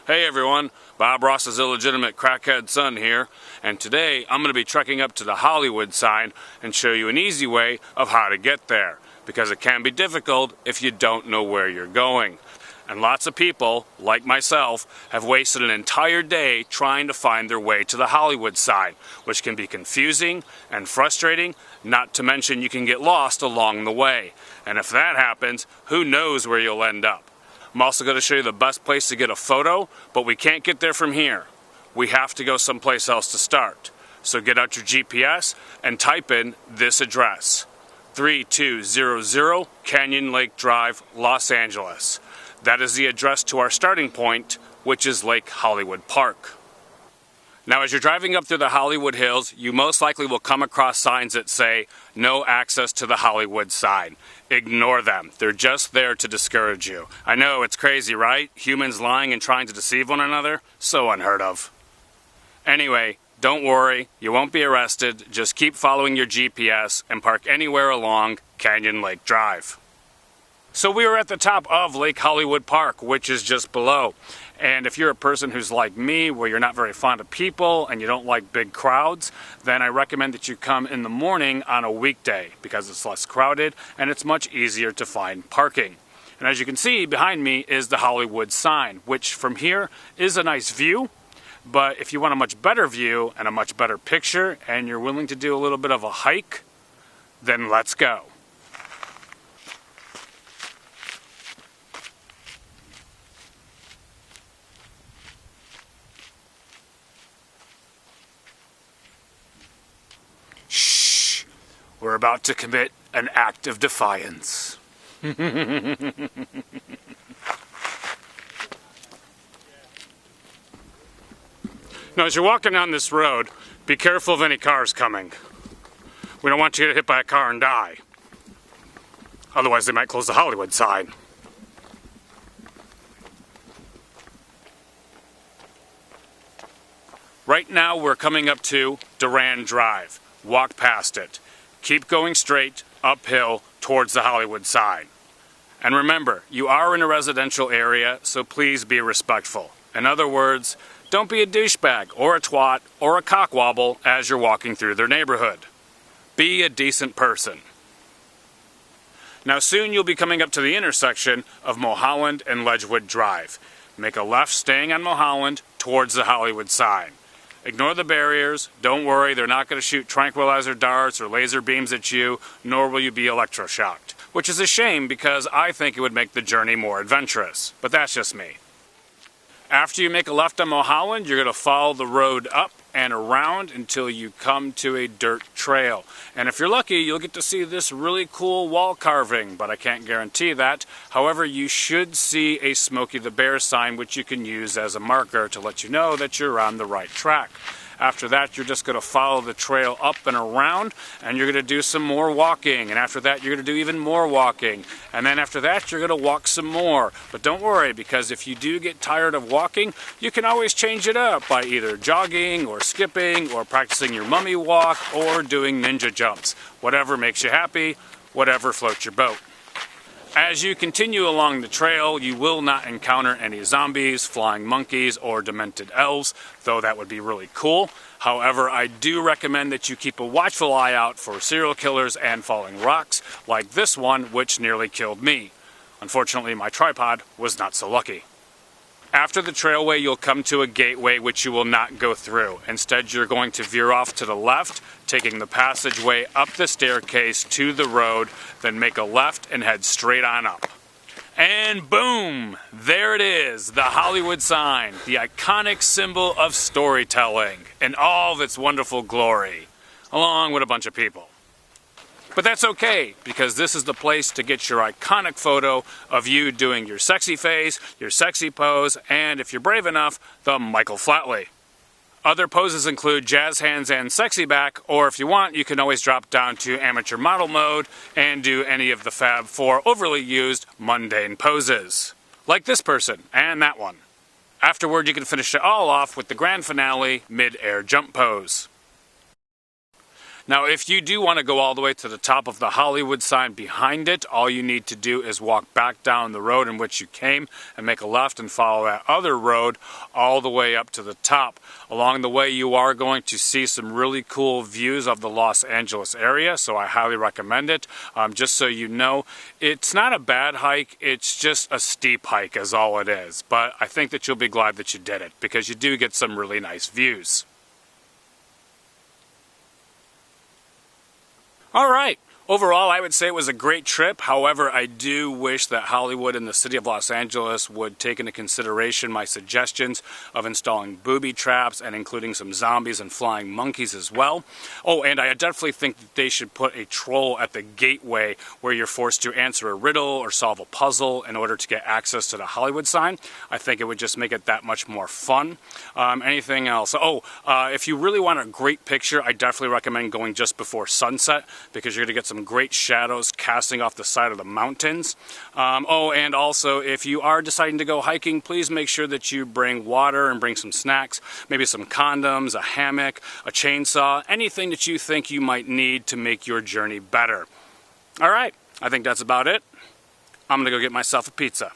Hey everyone, Bob Ross's illegitimate crackhead son here, and today I'm going to be trekking up to the Hollywood sign and show you an easy way of how to get there, because it can be difficult if you don't know where you're going. And lots of people, like myself, have wasted an entire day trying to find their way to the Hollywood sign, which can be confusing and frustrating, not to mention you can get lost along the way. And if that happens, who knows where you'll end up. I'm also going to show you the best place to get a photo, but we can't get there from here. We have to go someplace else to start. So get out your GPS and type in this address, 3200 Canyon Lake Drive, Los Angeles. That is the address to our starting point, which is Lake Hollywood Park. Now, as you're driving up through the Hollywood Hills, you most likely will come across signs that say, "No access to the Hollywood sign." Ignore them. They're just there to discourage you. I know, it's crazy, right? Humans lying and trying to deceive one another? So unheard of. Anyway, don't worry. You won't be arrested. Just keep following your GPS and park anywhere along Canyon Lake Drive. So we are at the top of Lake Hollywood Park, which is just below. And if you're a person who's like me, where you're not very fond of people and you don't like big crowds, then I recommend that you come in the morning on a weekday because it's less crowded and it's much easier to find parking. And as you can see, behind me is the Hollywood sign, which from here is a nice view. But if you want a much better view and a much better picture and you're willing to do a little bit of a hike, then let's go. We're about to commit an act of defiance. Now, as you're walking down this road, be careful of any cars coming. We don't want you to get hit by a car and die. Otherwise, they might close the Hollywood sign. Right now, we're coming up to Durand Drive. Walk past it. Keep going straight, uphill, towards the Hollywood sign. And remember, you are in a residential area, so please be respectful. In other words, don't be a douchebag, or a twat, or a cockwobble as you're walking through their neighborhood. Be a decent person. Now soon you'll be coming up to the intersection of Mulholland and Ledgewood Drive. Make a left staying on Mulholland towards the Hollywood sign. Ignore the barriers. Don't worry, they're not going to shoot tranquilizer darts or laser beams at you, nor will you be electroshocked. Which is a shame because I think it would make the journey more adventurous. But that's just me. After you make a left on Mulholland, you're going to follow the road up and around until you come to a dirt trail. And if you're lucky, you'll get to see this really cool wall carving, but I can't guarantee that. However, you should see a Smokey the Bear sign, which you can use as a marker to let you know that you're on the right track. After that, you're just going to follow the trail up and around, and you're going to do some more walking. And after that, you're going to do even more walking. And then after that, you're going to walk some more. But don't worry, because if you do get tired of walking, you can always change it up by either jogging or skipping or practicing your mummy walk or doing ninja jumps. Whatever makes you happy, whatever floats your boat. As you continue along the trail, you will not encounter any zombies, flying monkeys, or demented elves, though that would be really cool. However, I do recommend that you keep a watchful eye out for serial killers and falling rocks, like this one, which nearly killed me. Unfortunately, my tripod was not so lucky. After the trailway, you'll come to a gateway which you will not go through. Instead, you're going to veer off to the left, taking the passageway up the staircase to the road, then make a left and head straight on up. And boom! There it is, the Hollywood sign, the iconic symbol of storytelling in all of its wonderful glory, along with a bunch of people. But that's okay, because this is the place to get your iconic photo of you doing your sexy face, your sexy pose, and if you're brave enough, the Michael Flatley. Other poses include jazz hands and sexy back, or if you want, you can always drop down to amateur model mode and do any of the Fab 4 overly used mundane poses. Like this person, and that one. Afterward, you can finish it all off with the grand finale mid-air jump pose. Now, if you do want to go all the way to the top of the Hollywood sign behind it, all you need to do is walk back down the road in which you came and make a left and follow that other road all the way up to the top. Along the way, you are going to see some really cool views of the Los Angeles area, so I highly recommend it. Just so you know, it's not a bad hike, it's just a steep hike is all it is. But I think that you'll be glad that you did it, because you do get some really nice views. All right. Overall, I would say it was a great trip. However, I do wish that Hollywood and the city of Los Angeles would take into consideration my suggestions of installing booby traps and including some zombies and flying monkeys as well. Oh, and I definitely think that they should put a troll at the gateway where you're forced to answer a riddle or solve a puzzle in order to get access to the Hollywood sign. I think it would just make it that much more fun. Anything else? If you really want a great picture, I definitely recommend going just before sunset, because you're going to get some great shadows casting off the side of the mountains. And also, if you are deciding to go hiking, please make sure that you bring water and bring some snacks, maybe some condoms, a hammock, a chainsaw, anything that you think you might need to make your journey better. All right, I think that's about it. I'm gonna go get myself a pizza.